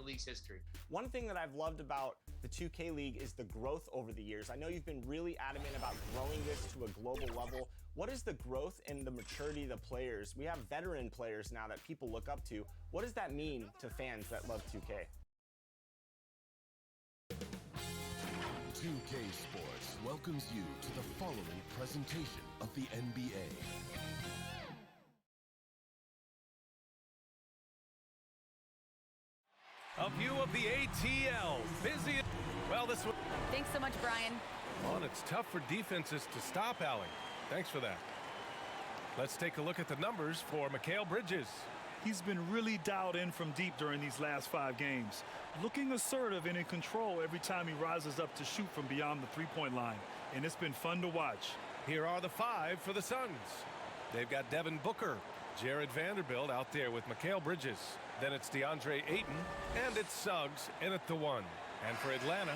league's history. One thing that I've loved about the 2K League is the growth over the years. I know you've been really adamant about growing this to a global level. What is the growth and the maturity of the players? We have veteran players now that people look up to. What does that mean to fans that love 2K? 2K Sports welcomes you to the following presentation of the NBA. A view of the ATL. Busy. Well, this one. Thanks so much, Brian. And it's tough for defenses to stop Allie. Thanks for that. Let's take a look at the numbers for Mikhail Bridges. He's been really dialed in from deep during these last 5 games. Looking assertive and in control every time he rises up to shoot from beyond the three-point line. And it's been fun to watch. Here are the 5 for the Suns. They've got Devin Booker, Jared Vanderbilt out there with Mikhail Bridges. Then it's DeAndre Ayton, and it's Suggs in at the 1. And for Atlanta,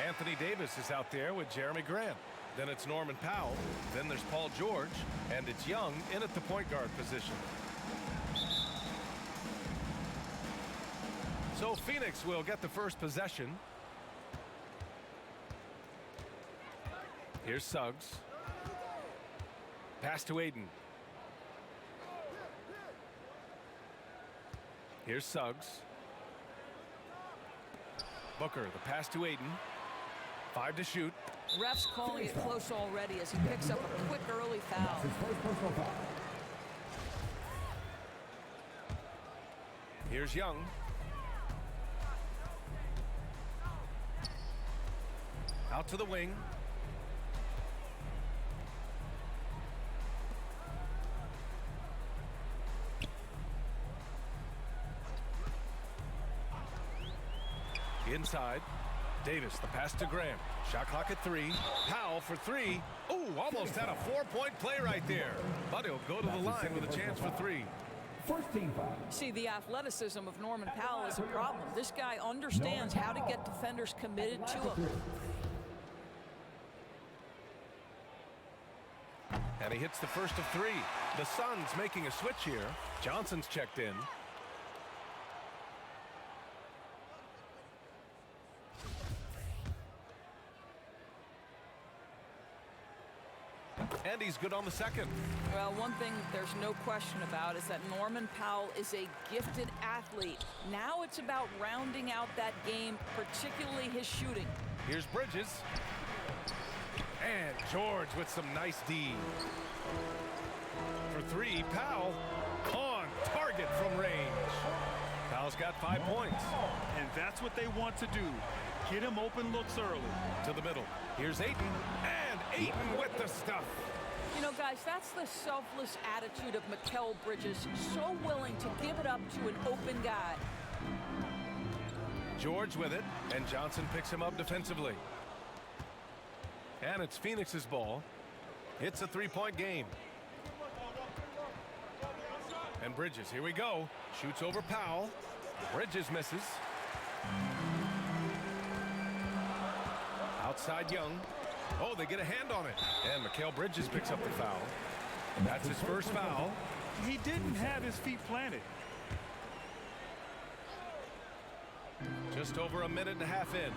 Anthony Davis is out there with Jeremy Grant. Then it's Norman Powell. Then there's Paul George, and it's Young in at the point guard position. So Phoenix will get the first possession. Here's Suggs. Pass to Ayton. Here's Suggs. Booker, the pass to Ayton. 5 to shoot. Ref's calling it close already as he picks up a quick early foul. Here's Young. Out to the wing. Inside. Davis, the pass to Graham. Shot clock at 3. Powell for 3. Ooh, almost had a 4-point play right there. But he'll go to the line with a chance for 3. See, the athleticism of Norman Powell is a problem. This guy understands how to get defenders committed to him. And he hits the first of 3. The Suns making a switch here. Johnson's checked in. And he's good on the second. Well, one thing there's no question about is that Norman Powell is a gifted athlete. Now it's about rounding out that game, particularly his shooting. Here's Bridges. And George with some nice D. For 3, Powell on target from range. Powell's got 5 points. And that's what they want to do. Get him open looks early. To the middle. Here's Ayton. And Ayton with the stuff. You know, guys, that's the selfless attitude of Mikhail Bridges. So willing to give it up to an open guy. George with it. And Johnson picks him up defensively. And it's Phoenix's ball. It's a 3-point game. And Bridges, here we go. Shoots over Powell. Bridges misses. Outside Young. Oh, they get a hand on it. And Mikhail Bridges picks up the foul. That's his first foul. He didn't have his feet planted. Just over a minute and a half in.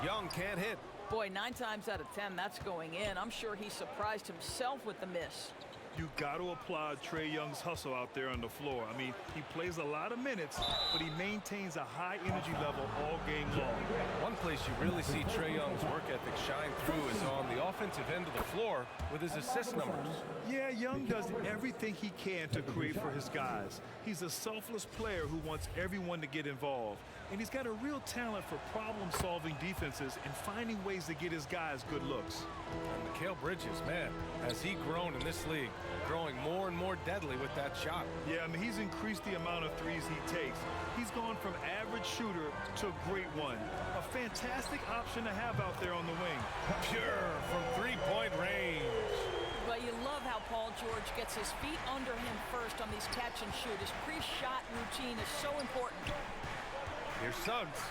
Young can't hit. Boy, 9 times out of 10, that's going in. I'm sure he surprised himself with the miss. You got to applaud Trae Young's hustle out there on the floor. I mean, he plays a lot of minutes, but he maintains a high energy level all game long. One place you really see Trae Young's work ethic shine through is on the offensive end of the floor with his assist numbers. Yeah, Young does everything he can to create for his guys. He's a selfless player who wants everyone to get involved. And he's got a real talent for problem-solving defenses and finding ways to get his guys good looks. And Mikhail Bridges, man, has he grown in this league, growing more and more deadly with that shot. Yeah, I mean, he's increased the amount of threes he takes. He's gone from average shooter to a great one. A fantastic option to have out there on the wing. Pure from 3-point range. But you love how Paul George gets his feet under him first on these catch and shoot. His pre-shot routine is so important. Here's Suggs.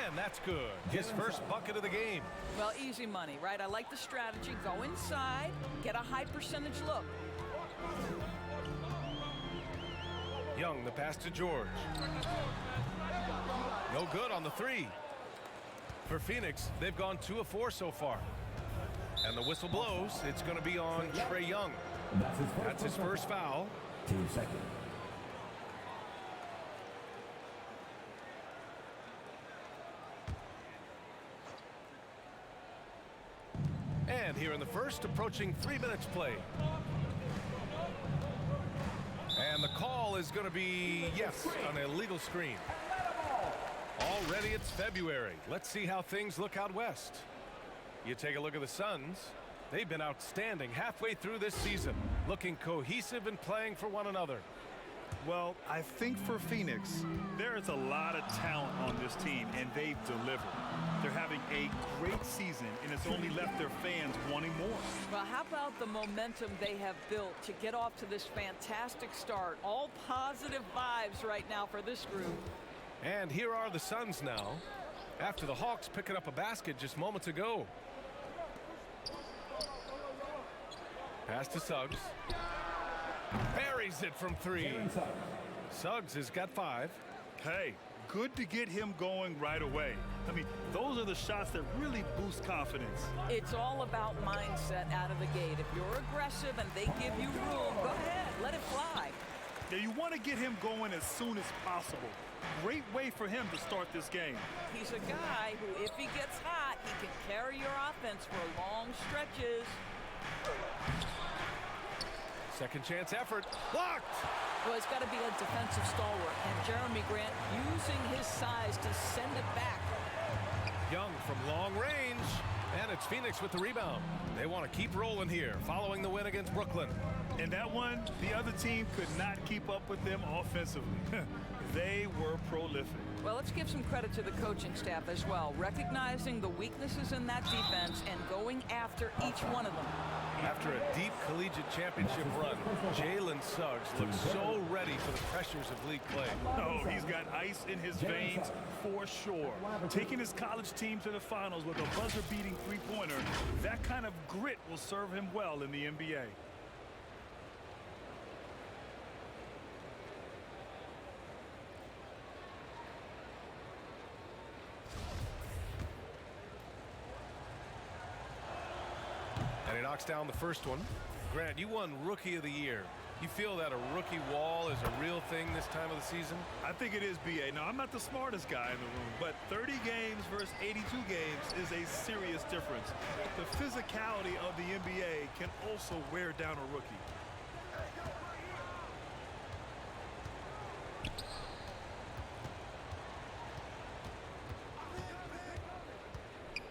And that's good. His first bucket of the game. Well, easy money, right? I like the strategy. Go inside, get a high percentage look. Young, the pass to George. No good on the three. For Phoenix, they've gone 2 of 4 so far. And the whistle blows. It's going to be on Trae Young. That's his first foul. 2 seconds. And here in the first, approaching 3 minutes play. And the call is going to be, yes, an illegal screen. Already it's February. Let's see how things look out west. You take a look at the Suns. They've been outstanding halfway through this season, looking cohesive and playing for one another. Well, I think for Phoenix, there is a lot of talent on this team, and they've delivered. They're having a great season, and it's only left their fans wanting more. Well, how about the momentum they have built to get off to this fantastic start? All positive vibes right now for this group. And here are the Suns now, after the Hawks picking up a basket just moments ago. Pass to Suggs. Buries it from 3. Suggs has got 5. Hey, good to get him going right away. I mean, those are the shots that really boost confidence. It's all about mindset out of the gate. If you're aggressive and they give you room, go ahead, let it fly. Yeah, you want to get him going as soon as possible. Great way for him to start this game. He's a guy who, if he gets hot, he can carry your offense for long stretches. Second chance effort. Blocked! Well, it's got to be a defensive stalwart, and Jeremy Grant using his size to send it back. Young from long range, and it's Phoenix with the rebound. They want to keep rolling here, following the win against Brooklyn. And that one, the other team could not keep up with them offensively. They were prolific. Well, let's give some credit to the coaching staff as well, recognizing the weaknesses in that defense and going after each one of them. After a deep collegiate championship run, Jalen Suggs looks so ready for the pressures of league play. Oh, he's got ice in his veins for sure. Taking his college team to the finals with a buzzer-beating three-pointer, that kind of grit will serve him well in the NBA. And he knocks down the first one. Grant, you won Rookie of the Year. You feel that a rookie wall is a real thing this time of the season? I think it is, B.A. Now, I'm not the smartest guy in the room, but 30 games versus 82 games is a serious difference. The physicality of the NBA can also wear down a rookie.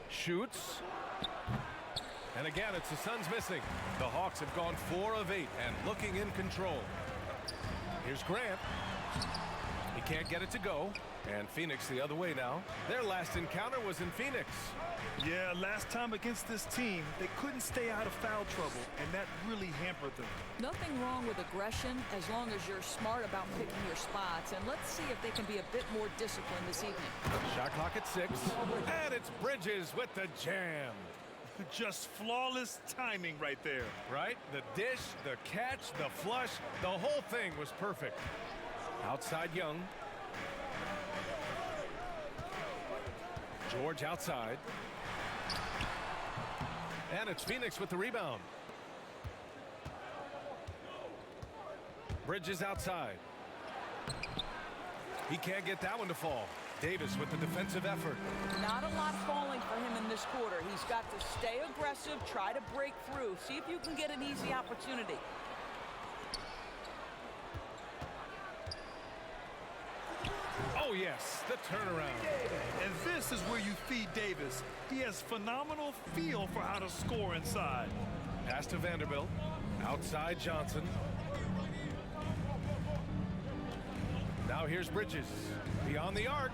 Shoots. And again, it's the Suns missing. The Hawks have gone 4 of 8 and looking in control. Here's Grant. He can't get it to go. And Phoenix the other way now. Their last encounter was in Phoenix. Yeah, last time against this team, they couldn't stay out of foul trouble, and that really hampered them. Nothing wrong with aggression as long as you're smart about picking your spots. And let's see if they can be a bit more disciplined this evening. Shot clock at 6. And it's Bridges with the jam. Just flawless timing right there. Right? The dish, the catch, the flush, the whole thing was perfect. Outside Young. George outside. And it's Phoenix with the rebound. Bridges outside. He can't get that one to fall. Davis with the defensive effort. Not a lot falling for him in this quarter. He's got to stay aggressive, try to break through. See if you can get an easy opportunity. Oh, yes, the turnaround. And this is where you feed Davis. He has phenomenal feel for how to score inside. Pass to Vanderbilt. Outside Johnson. Now here's Bridges. Beyond the arc.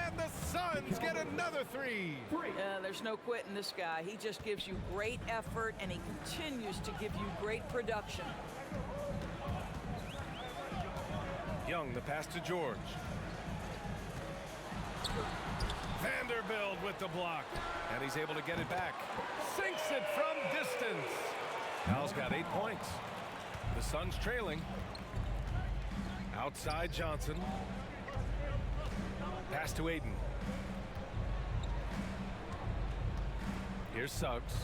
And the Suns get another 3. There's no quitting this guy. He just gives you great effort, and he continues to give you great production. Young, the pass to George. Vanderbilt with the block. And he's able to get it back. Sinks it from distance. Al's got 8 points. The Suns trailing. Outside Johnson. Pass to Aiden. Here's Suggs.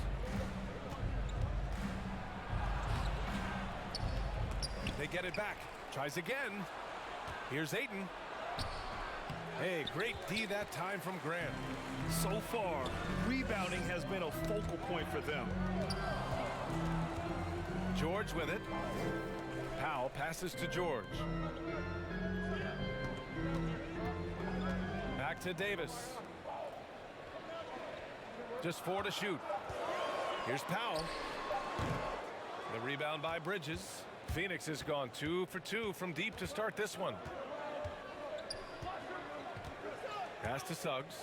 They get it back. Tries again. Here's Aiden. Hey, great D that time from Grant. So far, rebounding has been a focal point for them. George with it. Powell passes to George. Back to Davis. Just 4 to shoot. Here's Powell. The rebound by Bridges. Phoenix has gone 2 for 2 from deep to start this one. Pass to Suggs.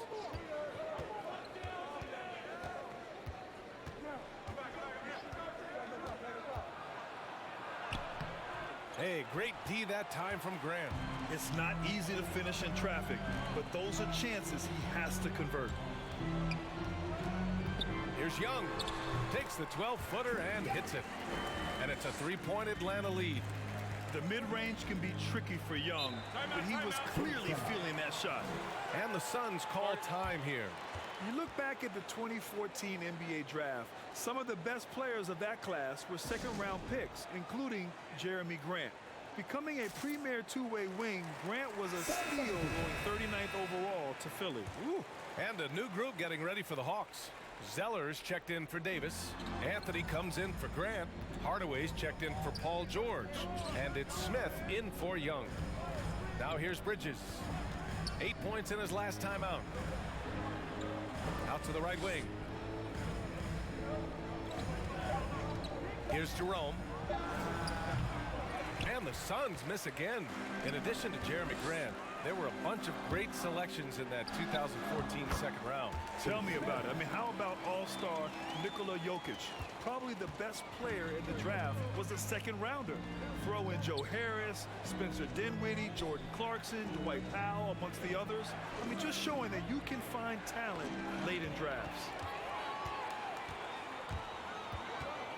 Hey, great D that time from Grant. It's not easy to finish in traffic, but those are chances he has to convert. Here's Young. Takes the 12-footer and hits it. And it's a 3-point Atlanta lead. The mid-range can be tricky for Young, but he was clearly feeling that shot. And the Suns call time here. You look back at the 2014 NBA draft, some of the best players of that class were second-round picks, including Jeremy Grant. Becoming a premier two-way wing, Grant was a steal going 39th overall to Philly. Ooh. And a new group getting ready for the Hawks. Zeller's checked in for Davis. Anthony comes in for Grant. Hardaway's checked in for Paul George. And it's Smith in for Young. Now here's Bridges. 8 points in his last time out. Out to the right wing. Here's Jerome. And the Suns miss again. In addition to Jeremy Grant, there were a bunch of great selections in that 2014 second round. Tell me about it. I mean, how about all-star Nikola Jokic? Probably the best player in the draft was a second-rounder. Throw in Joe Harris, Spencer Dinwiddie, Jordan Clarkson, Dwight Powell, amongst the others. I mean, just showing that you can find talent late in drafts.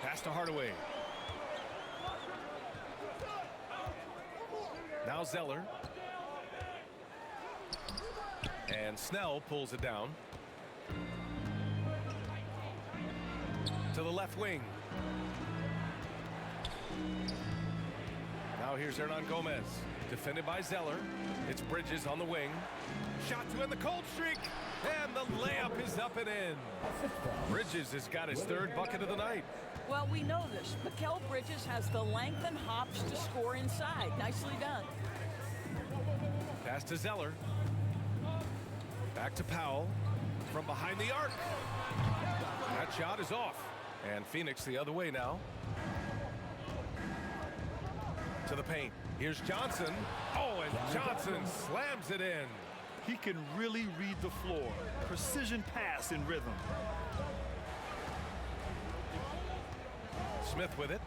Pass to Hardaway. Now Zeller. And Snell pulls it down. To the left wing. Now here's Hernan Gomez. Defended by Zeller. It's Bridges on the wing. Shot to end the cold streak. And the layup is up and in. Bridges has got his 3rd bucket of the night. Well, we know this. Mikhail Bridges has the length and hops to score inside. Nicely done. Pass to Zeller. Back to Powell. From behind the arc. That shot is off. And Phoenix the other way now. To the paint. Here's Johnson. Oh, and Johnson slams it in. He can really read the floor. Precision pass in rhythm. Smith with it.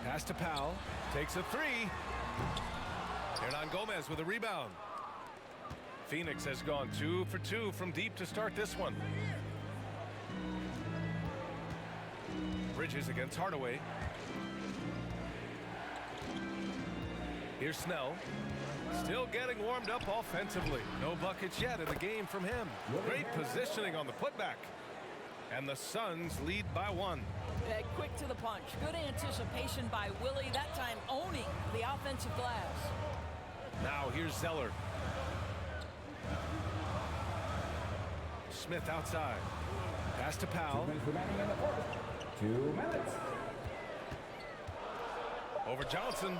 Pass to Powell. Takes a 3. Hernan Gomez with a rebound. Phoenix has gone 2 for 2 from deep to start this one. Bridges against Hardaway. Here's Snell. Still getting warmed up offensively. No buckets yet in the game from him. Great positioning on the putback. And the Suns lead by 1. Quick to the punch. Good anticipation by Willie. That time owning the offensive glass. Now here's Zeller. Smith outside. Pass to Powell. 2 minutes remaining in the fourth. 2 minutes. Over Johnson.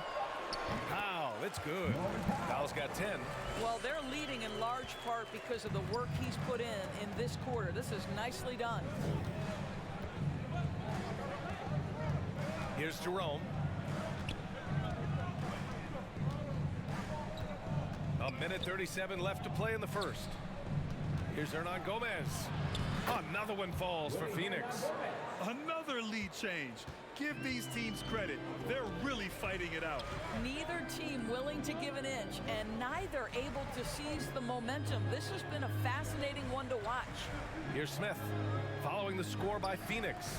Powell, it's good. Powell's got 10. Well, they're leading in large part because of the work he's put in this quarter. This is nicely done. Here's Jerome. A minute 37 left to play in the first. Here's Hernan Gomez. Another one falls for Phoenix. Another lead change. Give these teams credit. They're really fighting it out. Neither team willing to give an inch and neither able to seize the momentum. This has been a fascinating one to watch. Here's Smith following the score by Phoenix.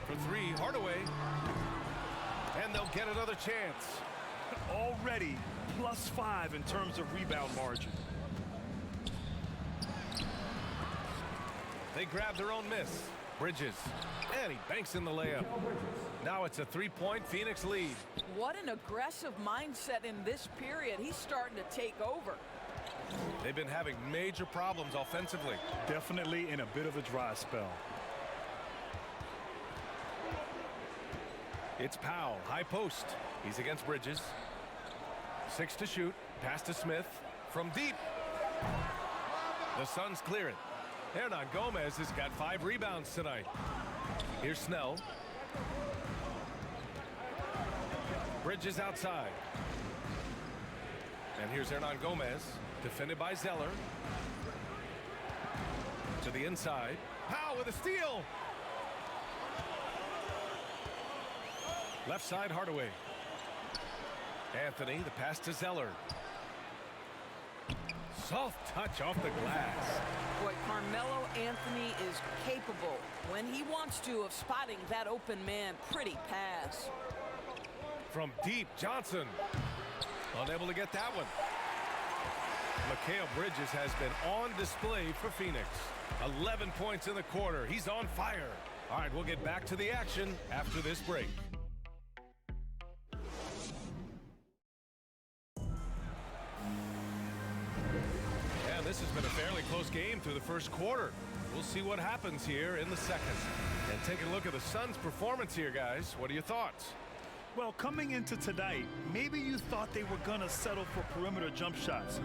For 3, Hardaway. And they'll get another chance. Already +5 in terms of rebound margin. They grab their own miss. Bridges. And he banks in the layup. Now it's a 3-point Phoenix lead. What an aggressive mindset in this period. He's starting to take over. They've been having major problems offensively. Definitely in a bit of a dry spell. It's Powell, high post. He's against Bridges. 6 to shoot. Pass to Smith. From deep. The Suns clear it. Hernan Gomez has got 5 rebounds tonight. Here's Snell. Bridges outside. And here's Hernan Gomez. Defended by Zeller. To the inside. Powell with a steal. Left side, Hardaway. Anthony, the pass to Zeller. Soft touch off the glass. Boy, Carmelo Anthony is capable, when he wants to, of spotting that open man. Pretty pass. From deep, Johnson. Unable to get that one. Mikhail Bridges has been on display for Phoenix. 11 points in the quarter. He's on fire. All right, we'll get back to the action after this break. This has been a fairly close game through the first quarter. We'll see what happens here in the second. And take a look at the Suns' performance here, guys. What are your thoughts? Well, coming into tonight, maybe you thought they were going to settle for perimeter jump shots.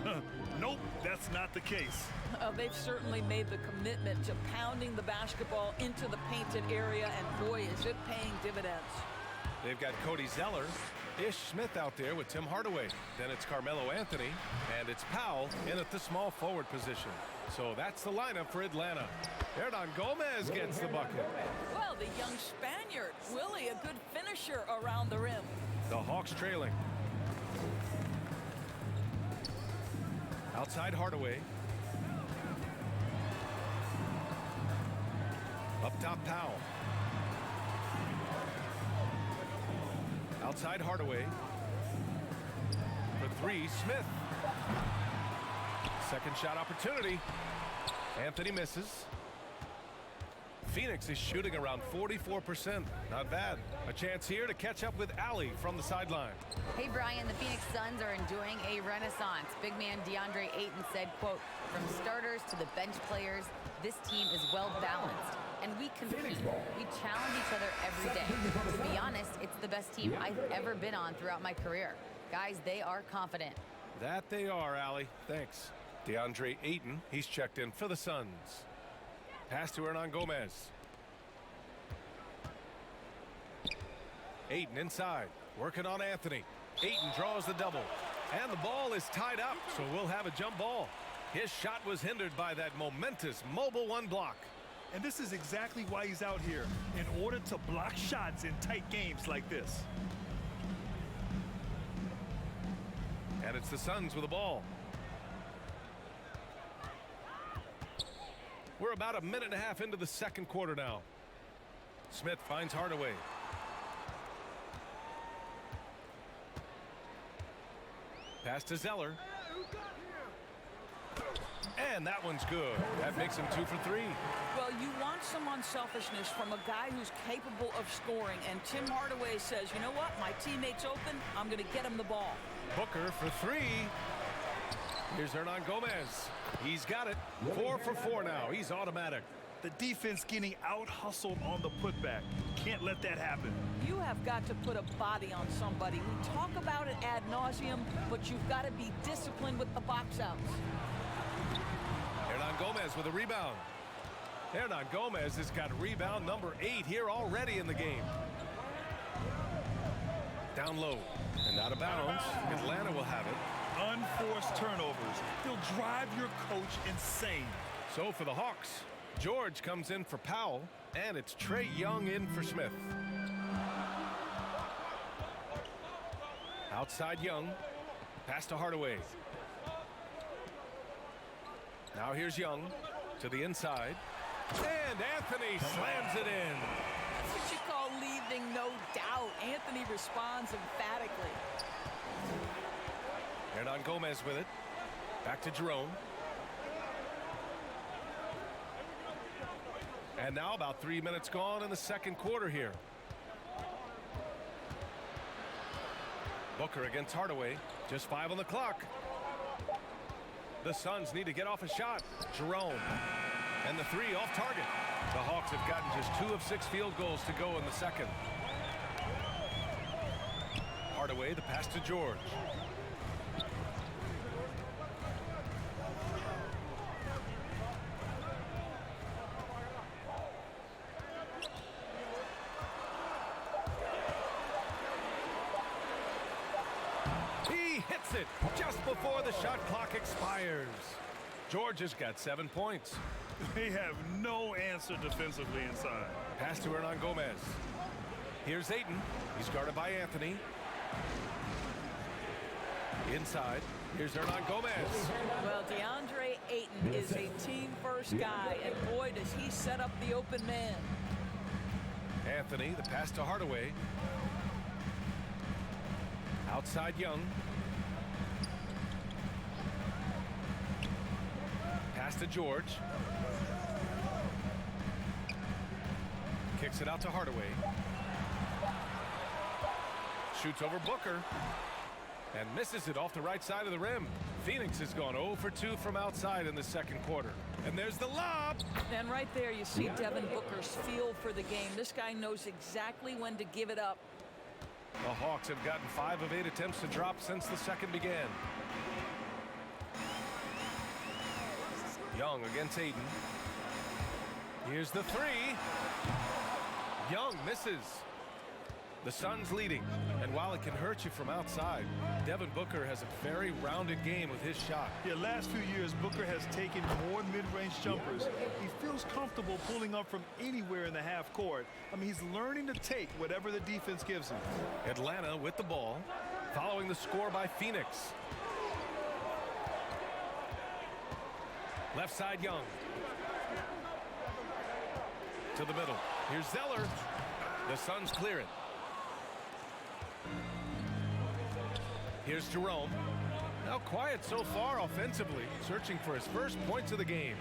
Nope, that's not the case. They've certainly made the commitment to pounding the basketball into the painted area, and boy, is it paying dividends. They've got Cody Zeller. Ish Smith out there with Tim Hardaway. Then it's Carmelo Anthony, and it's Powell in at the small forward position. So that's the lineup for Atlanta. Hernan Gomez gets the bucket. Well, the young Spaniard, Willie, a good finisher around the rim. The Hawks trailing. Outside Hardaway. Up top Powell. Outside Hardaway. For 3, Smith. Second shot opportunity. Anthony misses. Phoenix is shooting around 44%. Not bad. A chance here to catch up with Allie from the sideline. Hey, Brian, the Phoenix Suns are enjoying a renaissance. Big man DeAndre Ayton said, quote, "From starters to the bench players, this team is well balanced. And we compete. We challenge each other every day. To be honest, it's the best team I've ever been on throughout my career. Guys, they are confident." That they are, Allie. Thanks. DeAndre Ayton, he's checked in for the Suns. Pass to Hernan Gomez. Ayton inside, working on Anthony. Ayton draws the double. And the ball is tied up, so we'll have a jump ball. His shot was hindered by that momentous mobile 1 block. And this is exactly why he's out here, in order to block shots in tight games like this. And it's the Suns with the ball. We're about a minute and a half into the second quarter now. Smith finds Hardaway. Pass to Zeller. And that one's good. That makes him 2 for 3. Well, you want some unselfishness from a guy who's capable of scoring, and Tim Hardaway says, you know what, my teammate's open, I'm going to get him the ball. Booker for 3. Here's Hernan Gomez. He's got it. 4 for 4 now. He's automatic. The defense getting out-hustled on the putback. Can't let that happen. You have got to put a body on somebody. We talk about it ad nauseum, but you've got to be disciplined with the box outs. Hernan Gomez with a rebound. Hernan Gomez has got rebound number 8 here already in the game. Down low and out of bounds. Atlanta will have it. Unforced turnovers. They'll drive your coach insane. So for the Hawks, George comes in for Powell, and it's Trae Young in for Smith. Outside Young. Pass to Hardaway. Now here's Young to the inside. And Anthony slams it in. That's what you call leaving no doubt. Anthony responds emphatically. Hernan Gomez with it. Back to Jerome. And now about 3 minutes gone in the second quarter here. Booker against Hardaway. Just 5 on the clock. The Suns need to get off a shot. Jerome. And the 3 off target. The Hawks have gotten just 2 of 6 field goals to go in the second. Hardaway, the pass to George. He hits it just before the shot clock expires. George has got 7 points. They have no answer defensively inside. Pass to Hernan Gomez. Here's Ayton. He's guarded by Anthony. Inside. Here's Hernan Gomez. Well, DeAndre Ayton is a team-first guy, and boy, does he set up the open man. Anthony, the pass to Hardaway. Outside Young. Pass to George. Kicks it out to Hardaway. Shoots over Booker. And misses it off the right side of the rim. Phoenix has gone 0 for 2 from outside in the second quarter. And there's the lob. And right there you see Devin Booker's feel for the game. This guy knows exactly when to give it up. The Hawks have gotten 5 of 8 attempts to drop since the second began. Young against Ayton. Here's the 3. Young misses. The Suns leading, and while it can hurt you from outside, Devin Booker has a very rounded game with his shot. Yeah, last few years, Booker has taken more mid-range jumpers. He feels comfortable pulling up from anywhere in the half court. I mean, he's learning to take whatever the defense gives him. Atlanta with the ball, following the score by Phoenix. Left side Young. To the middle. Here's Zeller. The Suns clear it. Here's Jerome. Now quiet so far offensively, searching for his first points of the game.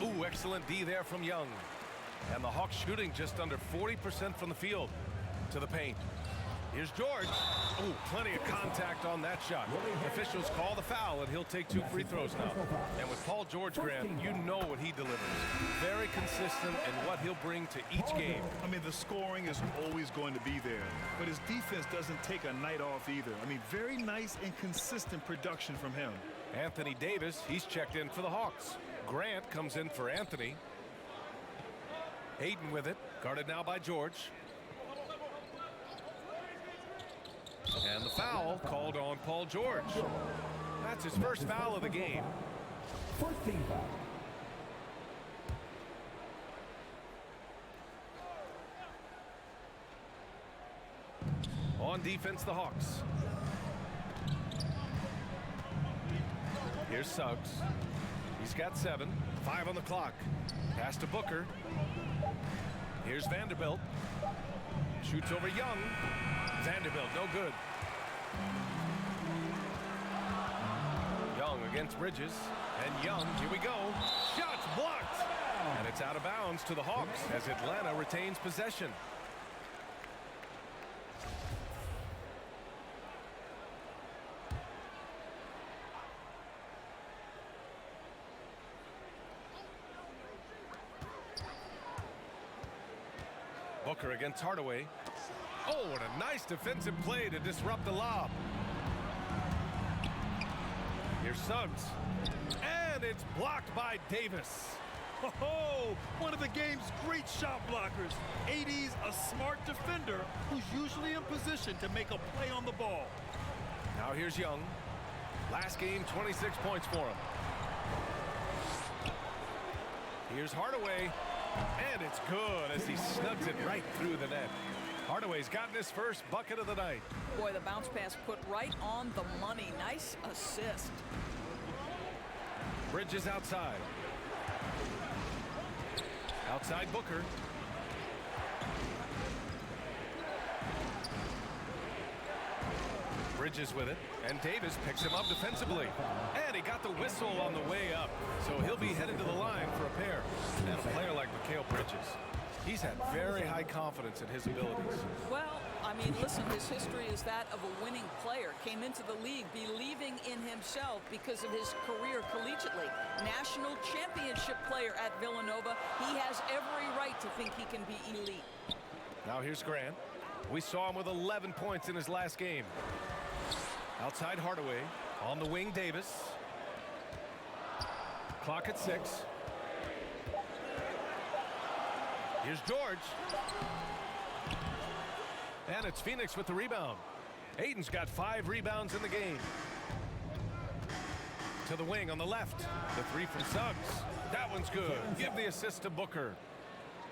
Ooh, excellent D there from Young. And the Hawks shooting just under 40% from the field. To the paint. Here's George. Ooh, plenty of contact on that shot. Officials call the foul, and he'll take 2 free throws now. And with Paul George, Grant, you know what he delivers. Very consistent in what he'll bring to each game. I mean, the scoring is always going to be there, but his defense doesn't take a night off either. I mean, very nice and consistent production from him. Anthony Davis, he's checked in for the Hawks. Grant comes in for Anthony. Ayton with it, guarded now by George. And the foul called on Paul George. That's his first foul of the game. First team foul. On defense, the Hawks. Here's Suggs. He's got 7. 5 on the clock. Pass to Booker. Here's Vanderbilt. Shoots over Young. Vanderbilt, no good. Young against Bridges. And Young, here we go. Shots blocked. And it's out of bounds to the Hawks as Atlanta retains possession. Booker against Hardaway. Oh, what a nice defensive play to disrupt the lob. Here's Suggs. And it's blocked by Davis. Oh, one of the game's great shot blockers. AD's a smart defender who's usually in position to make a play on the ball. Now here's Young. Last game, 26 points for him. Here's Hardaway. And it's good as he snugs it right through the net. Hardaway's gotten his first bucket of the night. Boy, the bounce pass put right on the money. Nice assist. Bridges outside. Outside Booker. Bridges with it, and Davis picks him up defensively. And he got the whistle on the way up, so he'll be headed to the line for a pair. And a player like Mikhail Bridges, he's had very high confidence in his abilities. Well, I mean, listen, his history is that of a winning player. Came into the league believing in himself because of his career collegiately. National championship player at Villanova. He has every right to think he can be elite. Now here's Grant. We saw him with 11 points in his last game. Outside Hardaway. On the wing, Davis. Clock at 6. Here's George. And it's Phoenix with the rebound. Ayton's got 5 rebounds in the game. To the wing on the left. The 3 from Suggs. That one's good. Give the assist to Booker.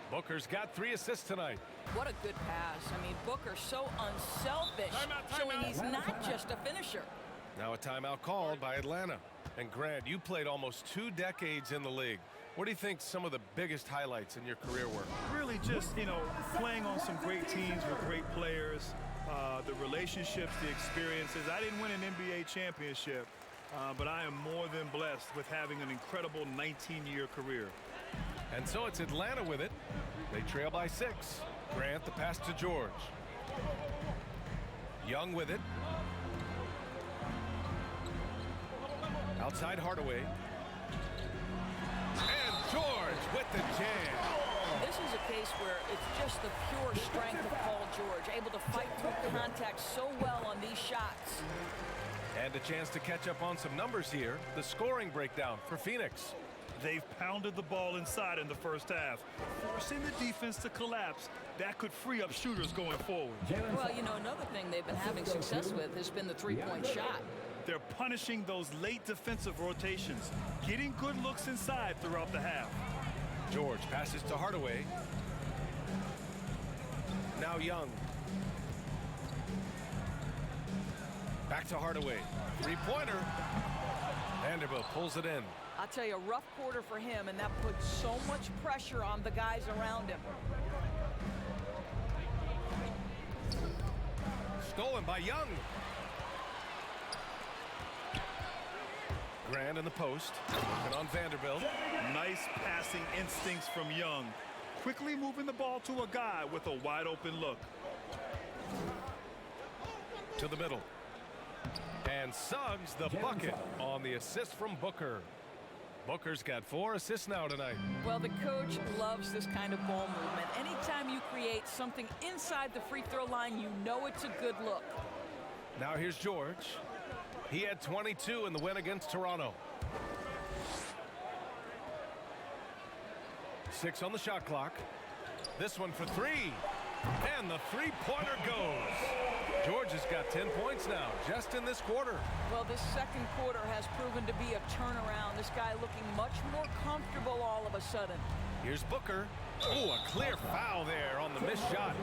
Booker's got 3 assists tonight. What a good pass. I mean, Booker's so unselfish, showing he's not just a finisher. Now a timeout called by Atlanta. And Grant, you played almost 2 decades in the league. What do you think some of the biggest highlights in your career were? Really just, playing on some great teams with great players, the relationships, the experiences. I didn't win an NBA championship, but I am more than blessed with having an incredible 19-year career. And so it's Atlanta with it. They trail by 6. Grant the pass to George. Young with it. Outside Hardaway. And George with the jam. This is a case where it's just the pure strength of Paul George, able to fight through contact so well on these shots. And a chance to catch up on some numbers here. The scoring breakdown for Phoenix. They've pounded the ball inside in the first half, forcing the defense to collapse. That could free up shooters going forward. Well, another thing they've been having success with has been the three-point shot. They're punishing those late defensive rotations, getting good looks inside throughout the half. George passes to Hardaway. Now Young. Back to Hardaway. 3-pointer. Vanderbilt pulls it in. I'll tell you, a rough quarter for him, and that puts so much pressure on the guys around him. Stolen by Young. Grant in the post. Working on Vanderbilt. Nice passing instincts from Young. Quickly moving the ball to a guy with a wide open look. To the middle. And Suggs the bucket on the assist from Booker. Booker's got 4 assists now tonight. Well, the coach loves this kind of ball movement. Anytime you create something inside the free throw line, you know it's a good look. Now here's George. He had 22 in the win against Toronto. 6 on the shot clock. This one for 3. And the 3-pointer goes. George has got 10 points now, just in this quarter. Well, this second quarter has proven to be a turnaround. This guy looking much more comfortable all of a sudden. Here's Booker. Oh, a clear foul there on the missed shot.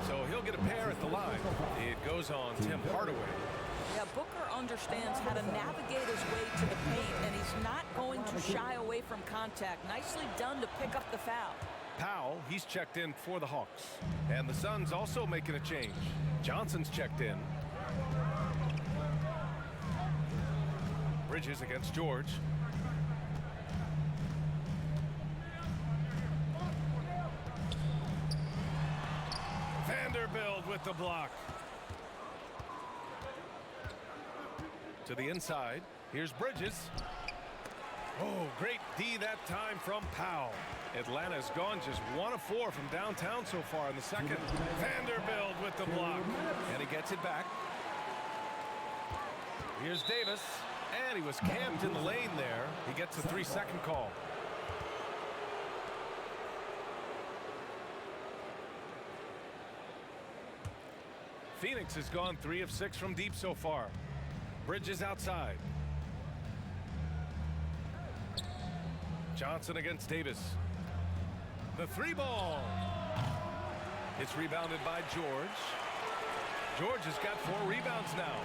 So he'll get a pair at the line. It goes on Tim Hardaway. Yeah, Booker understands how to navigate his way to the paint, and he's not going to shy away from contact. Nicely done to pick up the foul. Powell, he's checked in for the Hawks. And the Suns also making a change. Johnson's checked in. Bridges against George. Vanderbilt with the block. To the inside. Here's Bridges. Oh, great D that time from Powell. Atlanta's gone just 1 of 4 from downtown so far in the second. Vanderbilt with the block. And he gets it back. Here's Davis. And he was camped in the lane there. He gets a 3-second call. Phoenix has gone 3 of 6 from deep so far. Bridges outside. Johnson against Davis. The 3-ball. It's rebounded by George. George has got 4 rebounds now.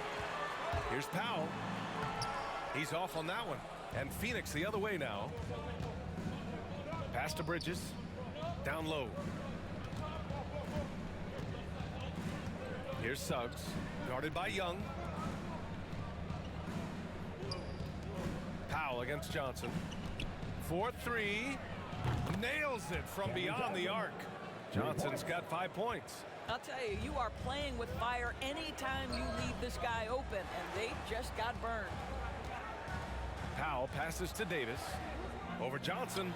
Here's Powell. He's off on that one. And Phoenix the other way now. Pass to Bridges. Down low. Here's Suggs. Guarded by Young. foul against Johnson. 4-3. Nails it from beyond the arc. Johnson's got 5 points. I'll tell you, you are playing with fire anytime you leave this guy open, and they just got burned. Powell passes to Davis. Over Johnson.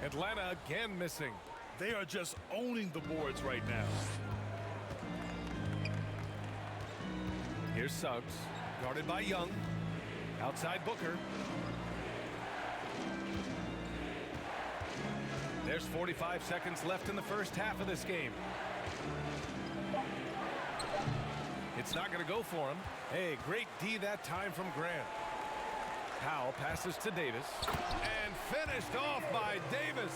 Atlanta again missing. They are just owning the boards right now. Here's Suggs, guarded by Young. Outside Booker. There's 45 seconds left in the first half of this game. It's not going to go for him. Hey, great D that time from Grant. Powell passes to Davis. And finished off by Davis.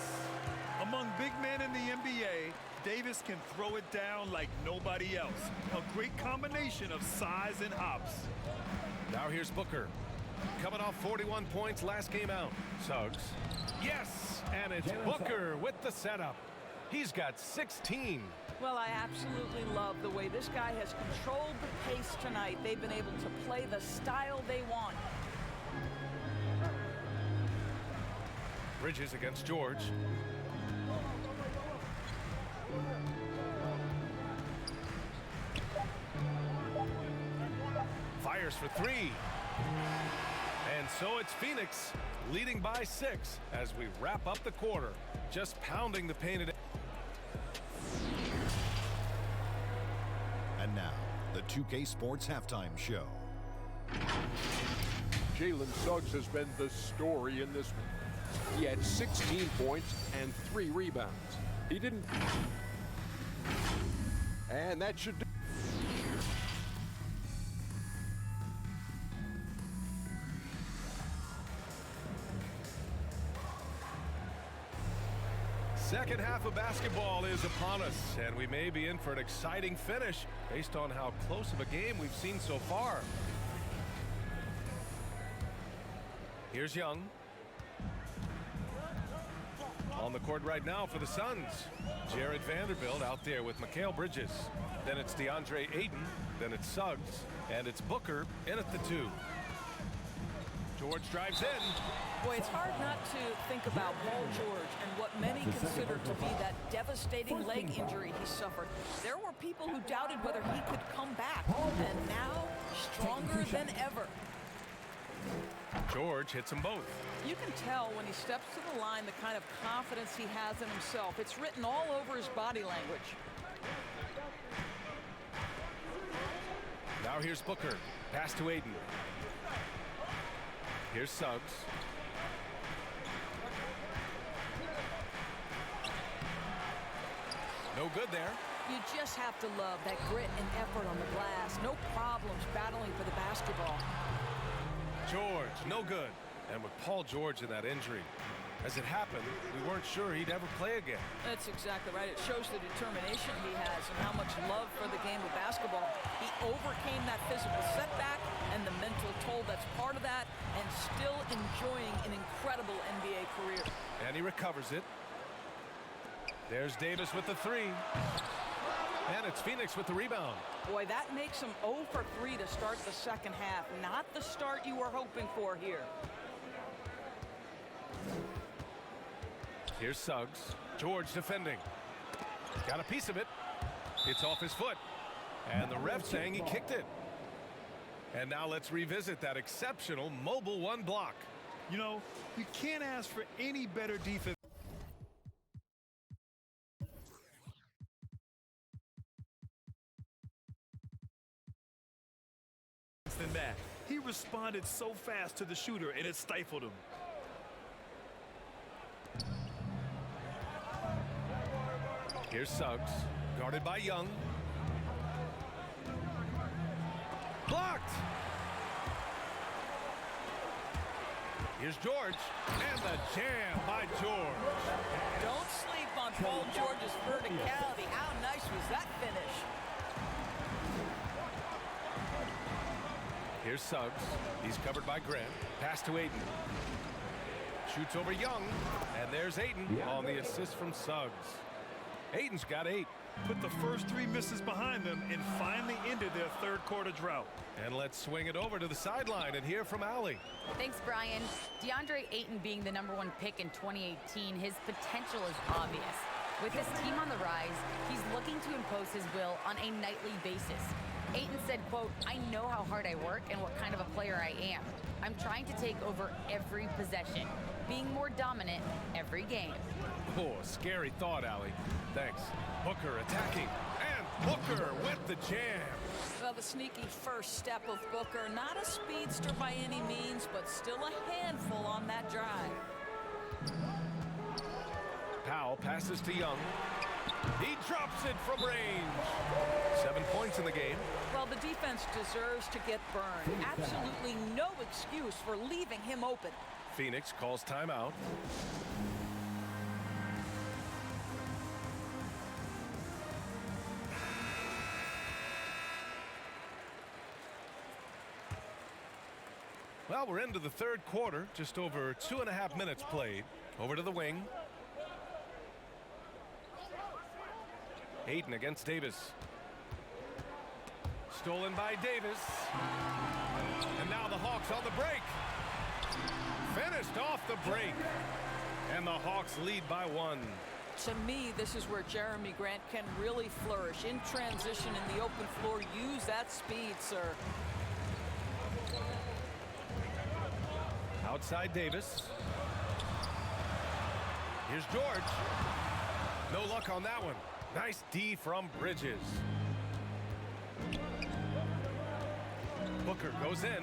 Among big men in the NBA, Davis can throw it down like nobody else. A great combination of size and hops. Now here's Booker. Coming off 41 points last game out. Suggs. Yes! And it's Booker with the setup. He's got 16. Well, I absolutely love the way this guy has controlled the pace tonight. They've been able to play the style they want. Bridges against George. Fires for 3. And so it's Phoenix leading by 6 as we wrap up the quarter. Just pounding the painted. And now, the 2K Sports Halftime Show. Jalen Suggs has been the story in this one. He had 16 points and 3 rebounds. He didn't. And that should do. Second half of basketball is upon us, and we may be in for an exciting finish based on how close of a game we've seen so far. Here's Young. On the court right now for the Suns. Jared Vanderbilt out there with Mikhail Bridges. Then it's DeAndre Ayton. Then it's Suggs. And it's Booker in at the 2. George drives in. Boy, it's hard not to think about Paul George and what many consider to be that devastating leg injury he suffered. There were people who doubted whether he could come back, and now stronger than ever. George hits them both. You can tell when he steps to the line the kind of confidence he has in himself. It's written all over his body language. Now here's Booker. Pass to Ayton. Here's Suggs. No good there. You just have to love that grit and effort on the glass. No problems battling for the basketball. George, no good. And with Paul George in that injury, as it happened, we weren't sure he'd ever play again. That's exactly right. It shows the determination he has and how much love for the game of basketball. He overcame that physical setback and the mental toll that's part of that, and still enjoying an incredible NBA career. And he recovers it. There's Davis with the 3. And it's Phoenix with the rebound. Boy, that makes him 0 for 3 to start the second half. Not the start you were hoping for here. Here's Suggs. George defending. Got a piece of it. It's off his foot. And the ref saying he kicked it. And now let's revisit that exceptional mobile 1 block. You know, you can't ask for any better defense than that. He responded so fast to the shooter, and it stifled him. Here's Suggs, guarded by Young. Blocked! Here's George, and the jam by George. Don't sleep on Paul George's verticality. How nice was that finish? Here's Suggs. He's covered by Grant. Pass to Ayton. Shoots over Young, and there's Ayton on the assist from Suggs. Ayton's got 8. Put the first 3 misses behind them and finally ended their third quarter drought. And let's swing it over to the sideline and hear from Allie. Thanks, Brian. DeAndre Ayton being the #1 pick in 2018, his potential is obvious. With his team on the rise, he's looking to impose his will on a nightly basis. Ayton said, quote, "I know how hard I work and what kind of a player I am. I'm trying to take over every possession, being more dominant every game." Oh, scary thought, Allie. Thanks. Booker attacking, and Booker with the jam. Well, the sneaky first step of Booker, not a speedster by any means, but still a handful on that drive. Powell passes to Young. He drops it from range. 7 points in the game. Well, the defense deserves to get burned. Absolutely no excuse for leaving him open. Phoenix calls timeout. Well, we're into the third quarter, just over 2.5 minutes played. Over to the wing. Ayton against Davis. Stolen by Davis. And now the Hawks on the break. Finished off the break. And the Hawks lead by 1. To me, this is where Jeremy Grant can really flourish. In transition in the open floor, use that speed, sir. Outside Davis. Here's George. No luck on that one. Nice D from Bridges. Booker goes in.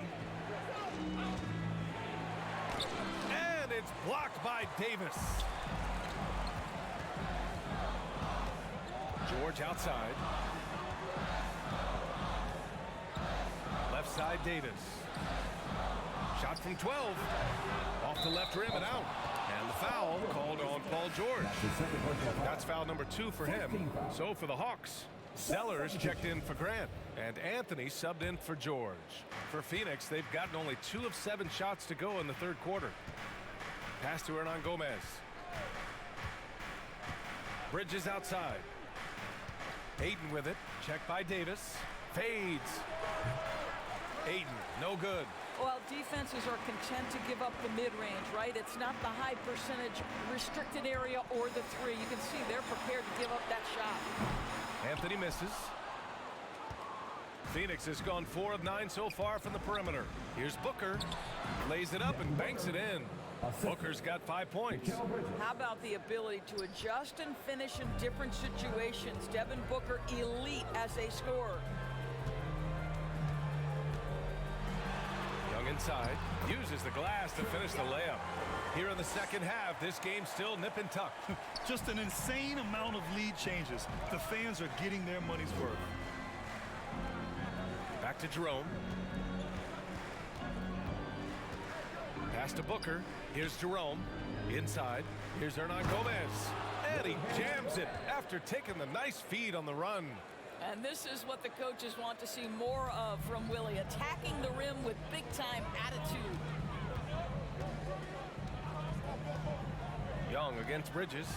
And it's blocked by Davis. George outside. Left side Davis. Shot from 12. Off the left rim and out. And the foul called on Paul George. That's foul number 2 for him. So for the Hawks, Sellers checked in for Grant, and Anthony subbed in for George. For Phoenix, they've gotten only 2 of 7 shots to go in the third quarter. Pass to Hernan Gomez. Bridges outside. Ayton with it. Checked by Davis. Fades. Ayton, no good. Well, defenses are content to give up the mid-range, right? It's not the high percentage restricted area or the 3. You can see they're prepared to give up that shot. Anthony misses. Phoenix has gone 4 of 9 so far from the perimeter. Here's Booker. Lays it up and banks it in. Booker's got 5 points. How about the ability to adjust and finish in different situations? Devin Booker, elite as a scorer. Young inside, uses the glass to finish the layup. Here in the second half, this game's still nip and tuck. Just an insane amount of lead changes. The fans are getting their money's worth. Back to Jerome. Pass to Booker. Here's Jerome. Inside. Here's Hernan Gomez. And he jams it after taking the nice feed on the run. And this is what the coaches want to see more of from Willie, attacking the rim with big-time attitude. Young against Bridges.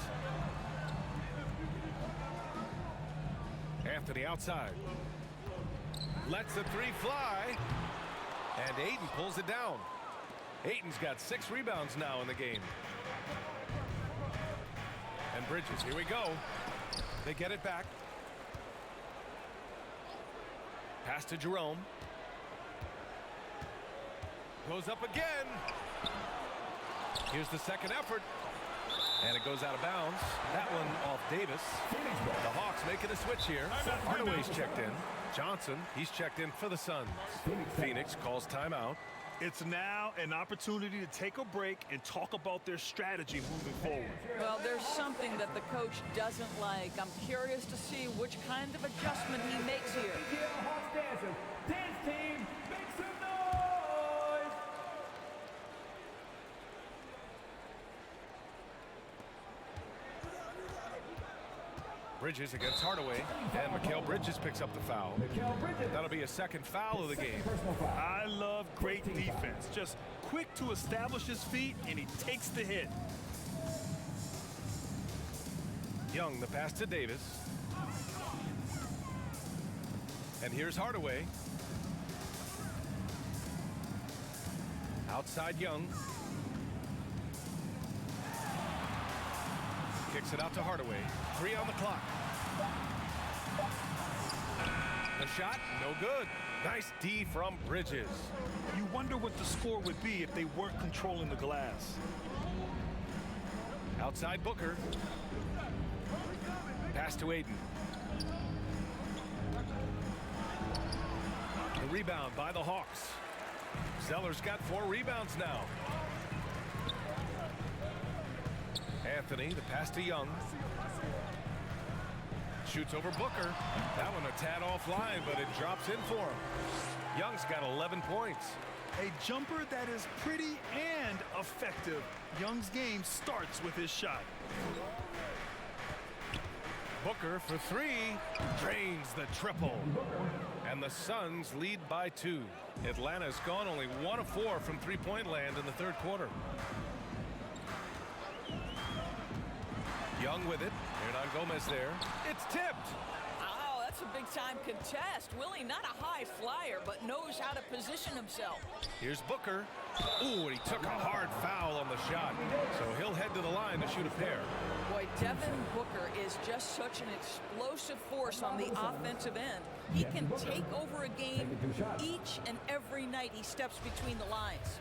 Anthony outside. Lets the 3 fly. And Ayton pulls it down. Ayton's got 6 rebounds now in the game. And Bridges, here we go. They get it back. Pass to Jerome. Goes up again. Here's the second effort. And it goes out of bounds. That one off Davis. The Hawks making a switch here. Hardaway's checked in. Johnson, he's checked in for the Suns. Phoenix calls timeout. It's now an opportunity to take a break and talk about their strategy moving forward. Well, there's something that the coach doesn't like. I'm curious to see which kind of adjustment he makes here. Hawks dancers, dance team, make some noise! Bridges against Hardaway, and Mikhail Bridges picks up the foul. That'll be a second foul of the game. I love great defense. Just quick to establish his feet, and he takes the hit. Young, the pass to Davis. And here's Hardaway. Outside Young. Kicks it out to Hardaway. 3 on the clock. The shot, no good. Nice D from Bridges. You wonder what the score would be if they weren't controlling the glass. Outside Booker. Pass to Aiden. The rebound by the Hawks. Zeller's got 4 rebounds now. Anthony, the pass to Young. Shoots over Booker. That one a tad offline, but it drops in for him. Young's got 11 points. A jumper that is pretty and effective. Young's game starts with his shot. Booker for 3. Drains the triple. And the Suns lead by 2. Atlanta's gone only 1 of 4 from three-point land in the third quarter. Young with it. Hernan Gomez there. It's tipped. Oh, that's a big-time contest. Willie, not a high flyer, but knows how to position himself. Here's Booker. Ooh, and he took a hard foul on the shot. So he'll head to the line to shoot a pair. Boy, Devin Booker is just such an explosive force on the offensive end. He can take over a game each and every night he steps between the lines.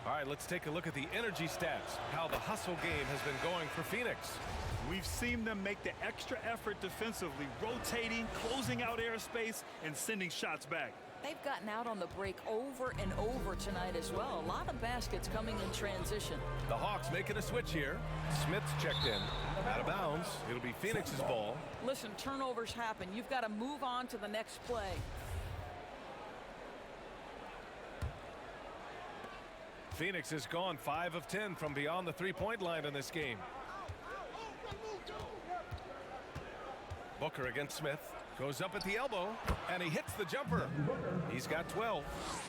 All right, let's take a look at the energy stats, how the hustle game has been going for Phoenix. We've seen them make the extra effort defensively, rotating, closing out airspace, and sending shots back. They've gotten out on the break over and over tonight as well. A lot of baskets coming in transition. The Hawks making a switch here. Smith's checked in. Out of bounds. It'll be Phoenix's ball. Listen, turnovers happen. You've got to move on to the next play. Phoenix has gone 5 of 10 from beyond the three-point line in this game. Booker against Smith. Goes up at the elbow, and he hits the jumper. He's got 12.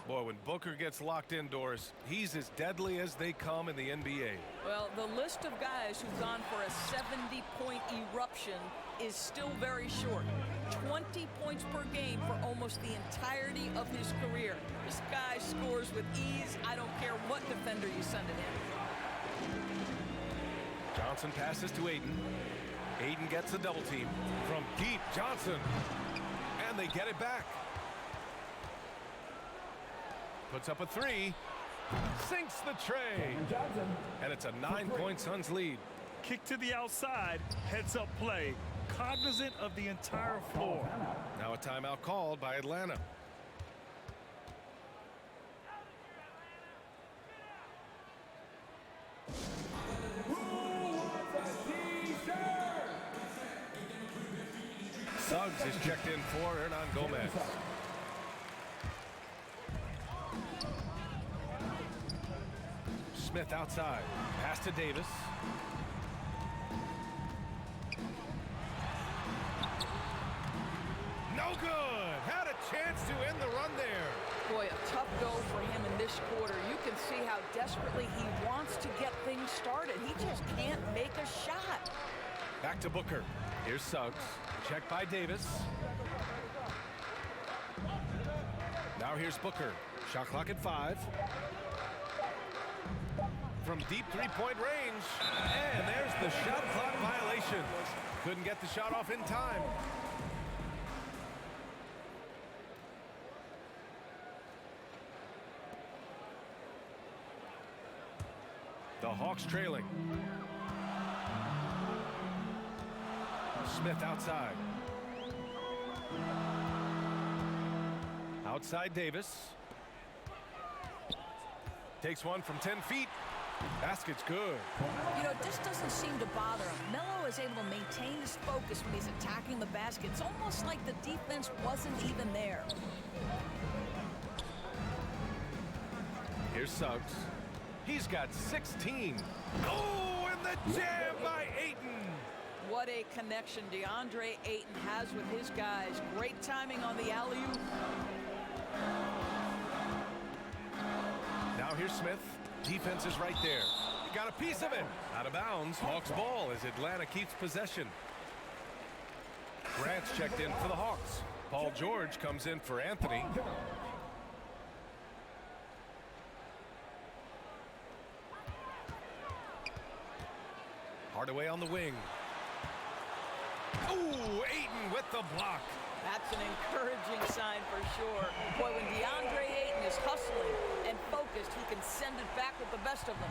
Boy, when Booker gets locked indoors, he's as deadly as they come in the NBA. Well, the list of guys who've gone for a 70-point eruption is still very short. 20 points per game for almost the entirety of his career. This guy scores with ease. I don't care what defender you send it in. Johnson passes to Aiden. Aiden gets a double team from deep. Johnson, and they get it back. Puts up a 3, sinks the tray, and it's a 9-point Suns lead. Kick to the outside, heads up play, cognizant of the entire floor. Now a timeout called by Atlanta. Suggs is checked in for Hernan Gomez. Smith outside. Pass to Davis. No good. Had a chance to end the run there. Boy, a tough go for him in this quarter. You can see how desperately he wants to get things started. He just can't make a shot. Back to Booker. Here's Suggs. Check by Davis. Now here's Booker. Shot clock at 5. From deep three-point range. And there's the shot clock violation. Couldn't get the shot off in time. The Hawks trailing. Smith outside. Outside Davis. Takes one from 10 feet. Basket's good. You know, this doesn't seem to bother him. Melo is able to maintain his focus when he's attacking the basket. It's almost like the defense wasn't even there. Here's Suggs. He's got 16. Oh, and the jam by Ayton. What a connection DeAndre Ayton has with his guys. Great timing on the alley-oop. Now here's Smith. Defense is right there. Got a piece of it. Out of bounds. Hawks ball as Atlanta keeps possession. Grant's checked in for the Hawks. Paul George comes in for Anthony. Hardaway on the wing. Ooh, Ayton with the block. That's an encouraging sign for sure. Boy, when DeAndre Ayton is hustling and focused, he can send it back with the best of them.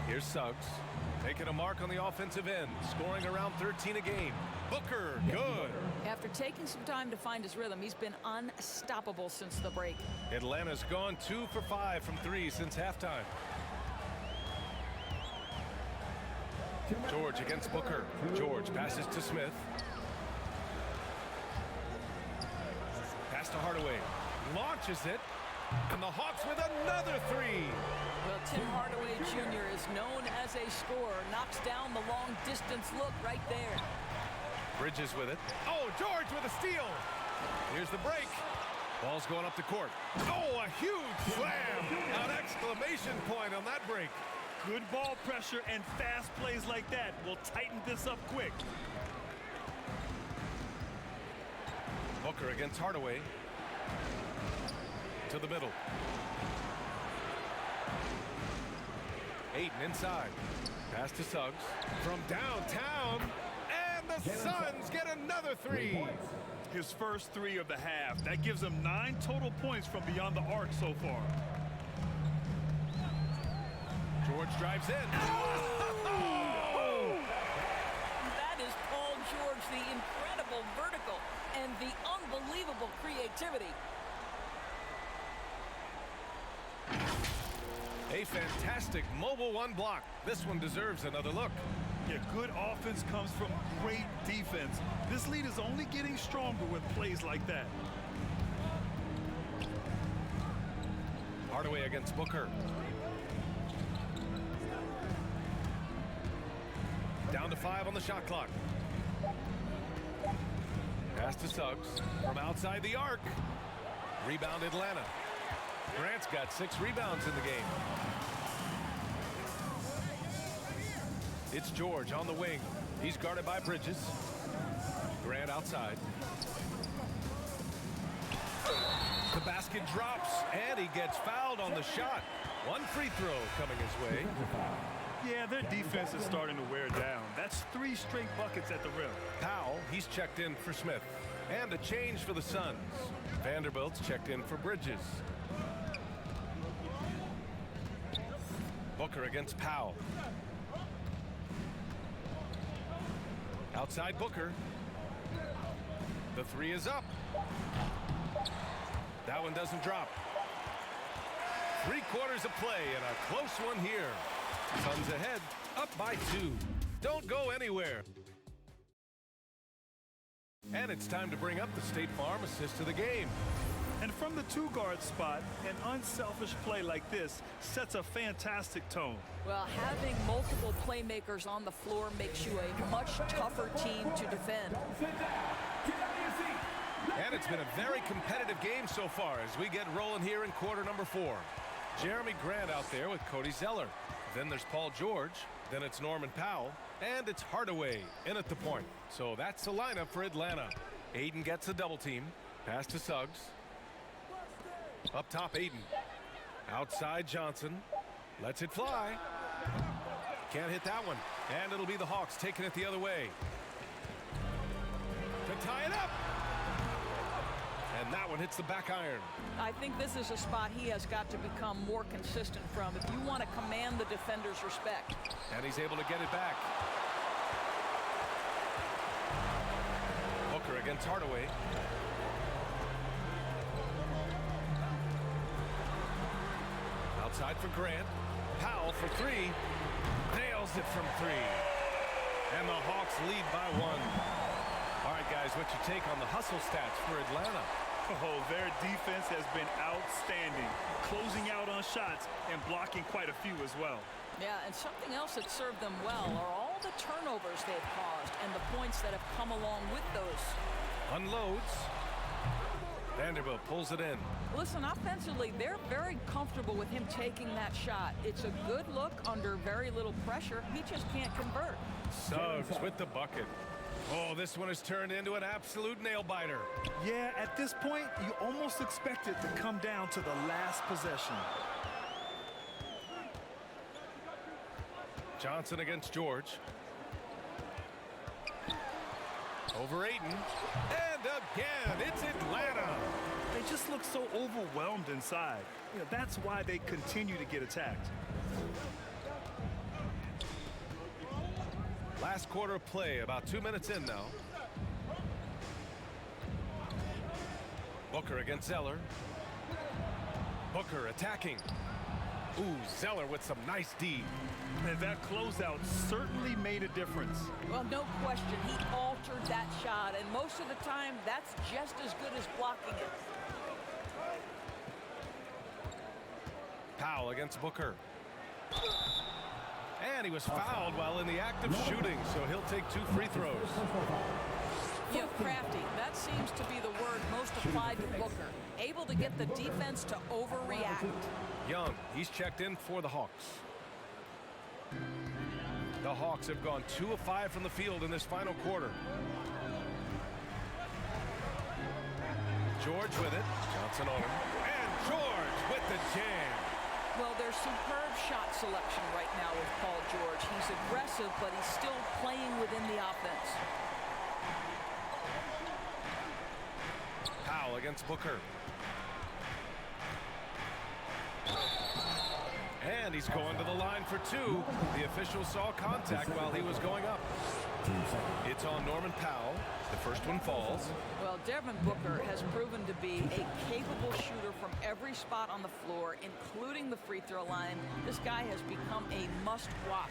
Here's Suggs, taking a mark on the offensive end, scoring around 13 a game. Booker, good. After taking some time to find his rhythm, he's been unstoppable since the break. Atlanta's gone 2 for 5 from 3 since halftime. George against Booker. George passes to Smith. Pass to Hardaway. Launches it. And the Hawks with another three. Well, Tim Hardaway Jr. is known as a scorer. Knocks down the long-distance look right there. Bridges with it. Oh, George with a steal. Here's the break. Ball's going up the court. Oh, a huge slam. An exclamation point on that break. Good ball pressure and fast plays like that will tighten this up quick. Booker against Hardaway. To the middle. Ayton inside. Pass to Suggs. From downtown. And the Suns get another three. His first three of the half. That gives him 9 total points from beyond the arc so far. George drives in. That is Paul George, the incredible vertical and the unbelievable creativity. A fantastic mobile one block. This one deserves another look. Yeah, good offense comes from great defense. This lead is only getting stronger with plays like that. Hardaway against Booker. Down to 5 on the shot clock. Pass to Suggs from outside the arc. Rebound Atlanta. Grant's got 6 rebounds in the game. It's George on the wing. He's guarded by Bridges. Grant outside. The basket drops, and he gets fouled on the shot. One free throw coming his way. Yeah, their defense is starting to wear down. That's 3 straight buckets at the rim. Powell, he's checked in for Smith. And a change for the Suns. Vanderbilt's checked in for Bridges. Booker against Powell. Outside Booker. The 3 is up. That one doesn't drop. 3 quarters of play and a close one here. Suns ahead, up by 2. Don't go anywhere. And it's time to bring up the State Farm assist of the game. And from the 2-guard spot, an unselfish play like this sets a fantastic tone. Well, having multiple playmakers on the floor makes you a much tougher team to defend. And it's been a very competitive game so far as we get rolling here in quarter number 4. Jeremy Grant out there with Cody Zeller. Then there's Paul George. Then it's Norman Powell. And it's Hardaway in at the point. So that's the lineup for Atlanta. Ayton gets a double team. Pass to Suggs. Up top, Ayton. Outside, Johnson. Lets it fly. Can't hit that one. And it'll be the Hawks taking it the other way. To tie it up. And that one hits the back iron. I think this is a spot he has got to become more consistent from if you want to command the defender's respect. And he's able to get it back. Booker against Hardaway. Outside for Grant. Powell for 3. Nails it from 3. And the Hawks lead by 1. All right, guys, what's your take on the hustle stats for Atlanta? Oh, their defense has been outstanding, closing out on shots and blocking quite a few as well. Yeah, and something else that served them well are all the turnovers they've caused and the points that have come along with those. Unloads. Vanderbilt pulls it in. Listen, offensively, they're very comfortable with him taking that shot. It's a good look under very little pressure. He just can't convert. Suggs with the bucket. Oh, this one has turned into an absolute nail-biter. Yeah, at this point, you almost expect it to come down to the last possession. Johnson against George. Over Ayton. And again, it's Atlanta. They just look so overwhelmed inside. You know, that's why they continue to get attacked. Last quarter of play, about 2 minutes in now. Booker against Zeller. Booker attacking. Ooh, Zeller with some nice D. And that closeout certainly made a difference. Well, no question, he altered that shot, and most of the time, that's just as good as blocking it. Powell against Booker. And he was fouled while in the act of shooting, so he'll take 2 free throws. You know, crafty, that seems to be the word most applied to Booker. Able to get the defense to overreact. Young, he's checked in for the Hawks. The Hawks have gone 2 of 5 from the field in this final quarter. George with it. Johnson on him. And George with the jam. Well, there's superb shot selection right now with Paul George. He's aggressive, but he's still playing within the offense. Powell against Booker. And he's going to the line for 2. The official saw contact while he was going up. It's on Norman Powell. The first one falls. Well, Devin Booker has proven to be a capable shooter from every spot on the floor, including the free throw line. This guy has become a must-watch.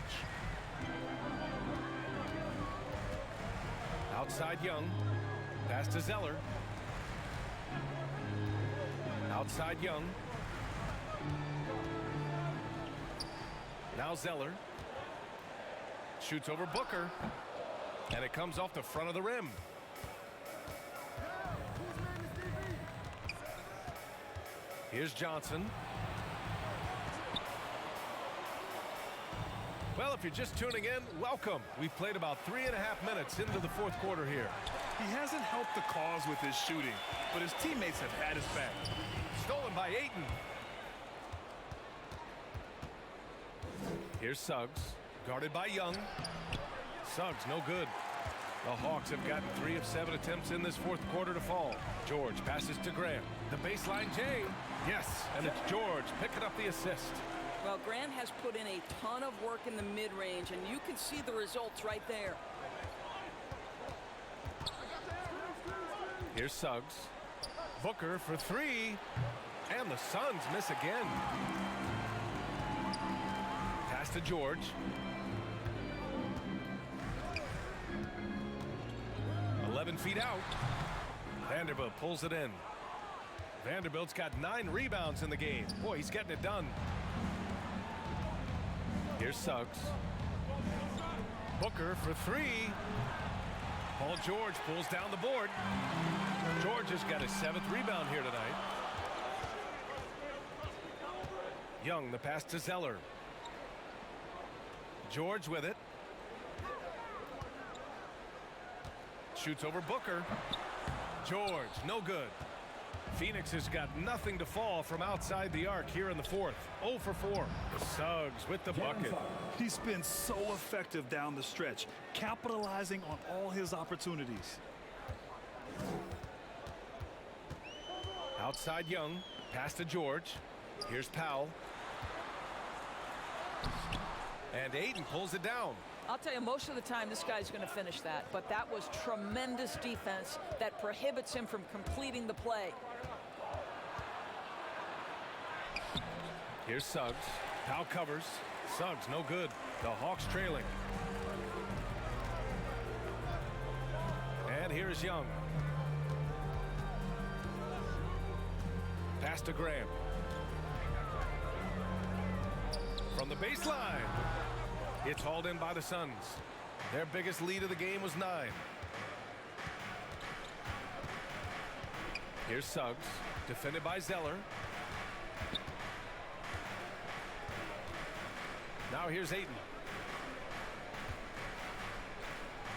Outside Young. Pass to Zeller. Outside Young. Now Zeller. Shoots over Booker. And it comes off the front of the rim. Here's Johnson. Well, if you're just tuning in, welcome. We've played about 3.5 minutes into the fourth quarter here. He hasn't helped the cause with his shooting, but his teammates have had his back. Stolen by Ayton. Here's Suggs, guarded by Young. Suggs, no good. The Hawks have gotten 3 of 7 attempts in this fourth quarter to fall. George passes to Grant. The baseline J. Yes, and it's George picking up the assist. Well, Grant has put in a ton of work in the mid-range, and you can see the results right there. Here's Suggs. Booker for 3. And the Suns miss again. Pass to George. Feet out. Vanderbilt pulls it in. Vanderbilt's got 9 rebounds in the game. Boy, he's getting it done. Here's Suggs. Booker for 3. Paul George pulls down the board. George has got his 7th rebound here tonight. Young, the pass to Zeller. George with it. Shoots over Booker. George, no good. Phoenix has got nothing to fall from outside the arc here in the fourth. 0 for 4. Suggs with the bucket. He's been so effective down the stretch, capitalizing on all his opportunities. Outside Young. Pass to George. Here's Powell. And Ayton pulls it down. I'll tell you, most of the time, this guy's going to finish that. But that was tremendous defense that prohibits him from completing the play. Here's Suggs. Powell covers. Suggs, no good. The Hawks trailing. And here's Young. Pass to Graham. From the baseline. It's hauled in by the Suns. Their biggest lead of the game was 9. Here's Suggs, defended by Zeller. Now here's Ayton.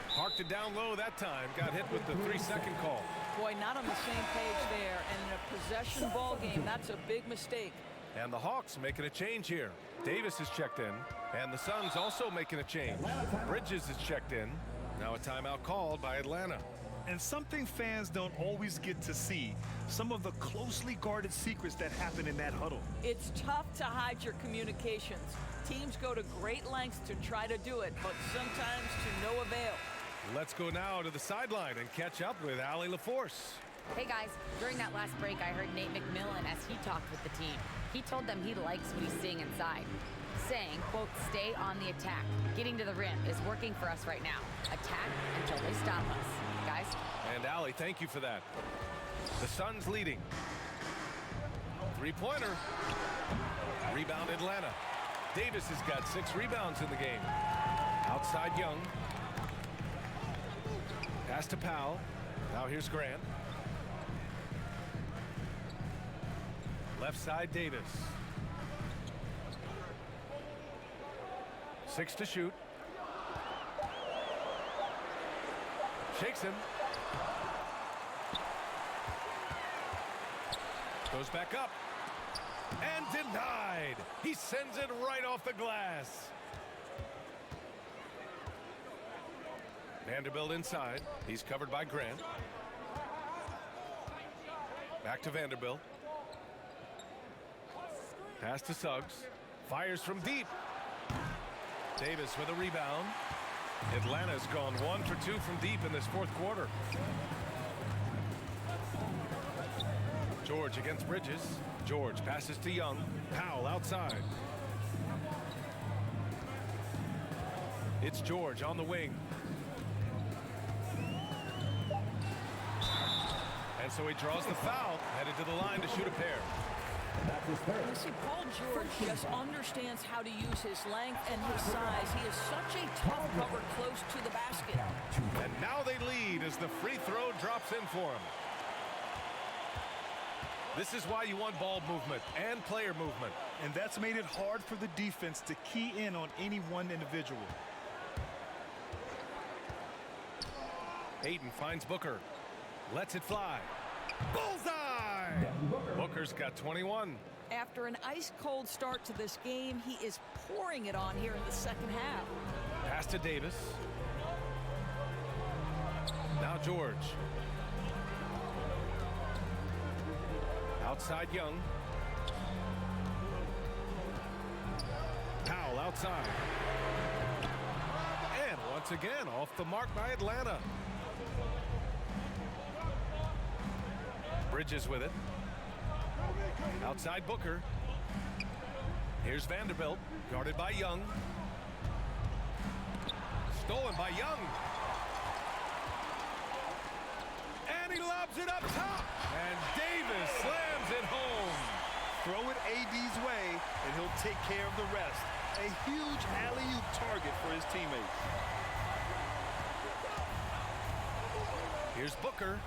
Parked it down low that time. Got hit with the 3-second call. Boy, not on the same page there. And in a possession ball game, that's a big mistake. And the Hawks making a change here. Davis is checked in. And the Suns also making a change. Bridges is checked in. Now a timeout called by Atlanta. And something fans don't always get to see, some of the closely guarded secrets that happen in that huddle. It's tough to hide your communications. Teams go to great lengths to try to do it, but sometimes to no avail. Let's go now to the sideline and catch up with Allie LaForce. Hey guys, during that last break, I heard Nate McMillan as he talked with the team. He told them he likes what he's seeing inside, saying, quote, stay on the attack. Getting to the rim is working for us right now. Attack until they stop us. Guys? And Allie, thank you for that. The Suns leading. Three-pointer. Rebound Atlanta. Davis has got 6 rebounds in the game. Outside Young. Pass to Powell. Now here's Grant. Left side Davis. 6 to shoot. Shakes him. Goes back up. And denied. He sends it right off the glass. Vanderbilt inside. He's covered by Grant. Back to Vanderbilt. Pass to Suggs. Fires from deep. Davis with a rebound. Atlanta's gone 1 for 2 from deep in this fourth quarter. George against Bridges. George passes to Young. Powell outside. It's George on the wing. And so he draws the foul, headed to the line to shoot a pair. You see, Paul George just understands how to use his length and his size. He is such a tough cover close to the basket. And now they lead as the free throw drops in for him. This is why you want ball movement and player movement. And that's made it hard for the defense to key in on any one individual. Ayton finds Booker. Lets it fly. Bullseye! Booker's got 21. After an ice-cold start to this game, he is pouring it on here in the second half. Pass to Davis. Now George. Outside Young. Powell outside. And once again, off the mark by Atlanta. Bridges with it. Outside Booker. Here's Vanderbilt, guarded by Young. Stolen by Young. And he lobs it up top. And Davis slams it home. Throw it AD's way, and he'll take care of the rest. A huge alley-oop target for his teammates. Here's Booker.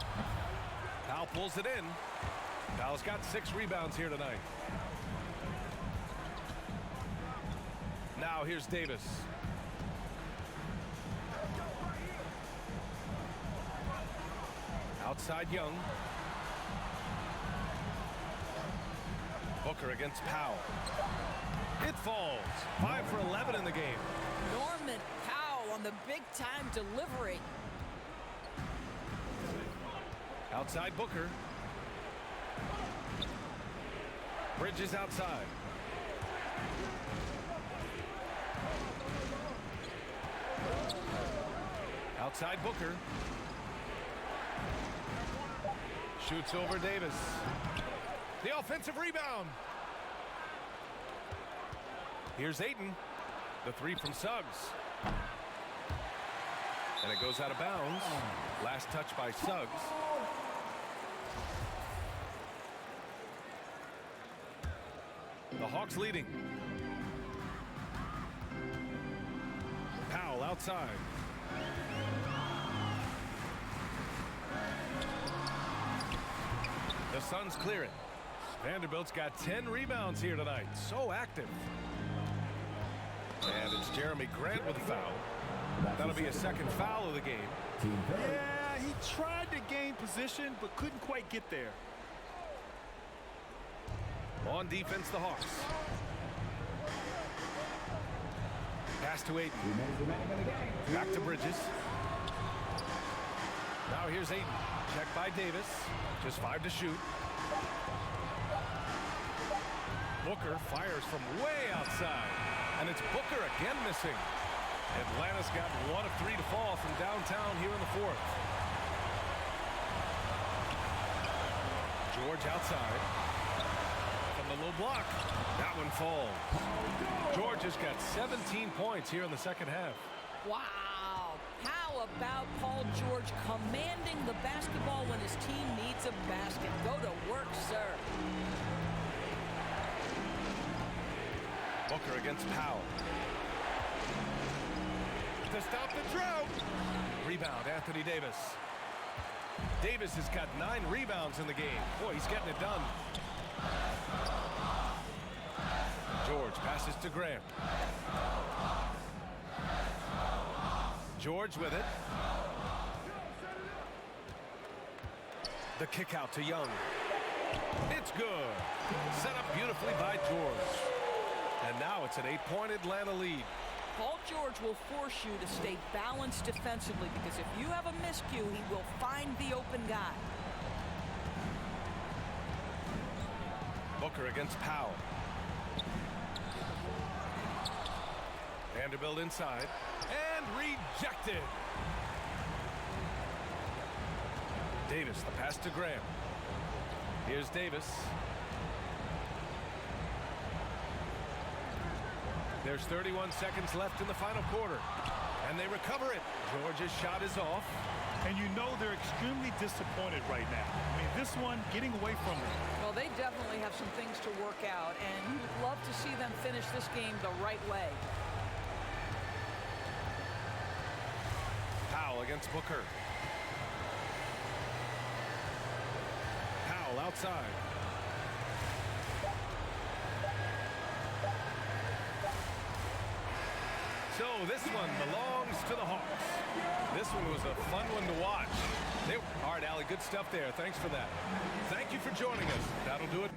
Powell pulls it in. Powell's got 6 rebounds here tonight. Now here's Davis. Outside Young. Booker against Powell. It falls. 5 for 11 in the game. Norman Powell on the big-time delivery. Outside Booker. Bridges outside. Outside Booker. Shoots over Davis. The offensive rebound. Here's Ayton. The 3 from Suggs. And it goes out of bounds. Last touch by Suggs. The Hawks leading. Powell outside. Suns clear it. Vanderbilt's got 10 rebounds here tonight. So active. And it's Jeremy Grant with a foul. That'll be a second foul of the game. Yeah, he tried to gain position, but couldn't quite get there. On defense, the Hawks. Pass to Ayton. Back to Bridges. Now here's Ayton. Checked by Davis. Just 5 to shoot. Booker fires from way outside. And it's Booker again missing. Atlanta's got 1 of 3 to fall from downtown here in the fourth. George outside. From the low block. That one falls. George has got 17 points here in the second half. Wow. How about Paul George commanding the basketball when his team needs a basket? Go to work, sir. Booker against Powell. To stop the drought. Rebound, Anthony Davis. Davis has got 9 rebounds in the game. Boy, he's getting it done. George passes to Grant. George with it. The kick out to Young. It's good. Set up beautifully by George. And now it's an 8-point Atlanta lead. Paul George will force you to stay balanced defensively because if you have a miscue, he will find the open guy. Booker against Powell. Vanderbilt inside. And rejected. Davis, the pass to Graham. Here's Davis. There's 31 seconds left in the final quarter. And they recover it. George's shot is off. And you know they're extremely disappointed right now. I mean, this one getting away from them. Well, they definitely have some things to work out, and you'd love to see them finish this game the right way. Powell against Booker. Powell outside. So this one belongs to the Hawks. This one was a fun one to watch. All right, Allie, good stuff there. Thanks for that. Thank you for joining us. That'll do it.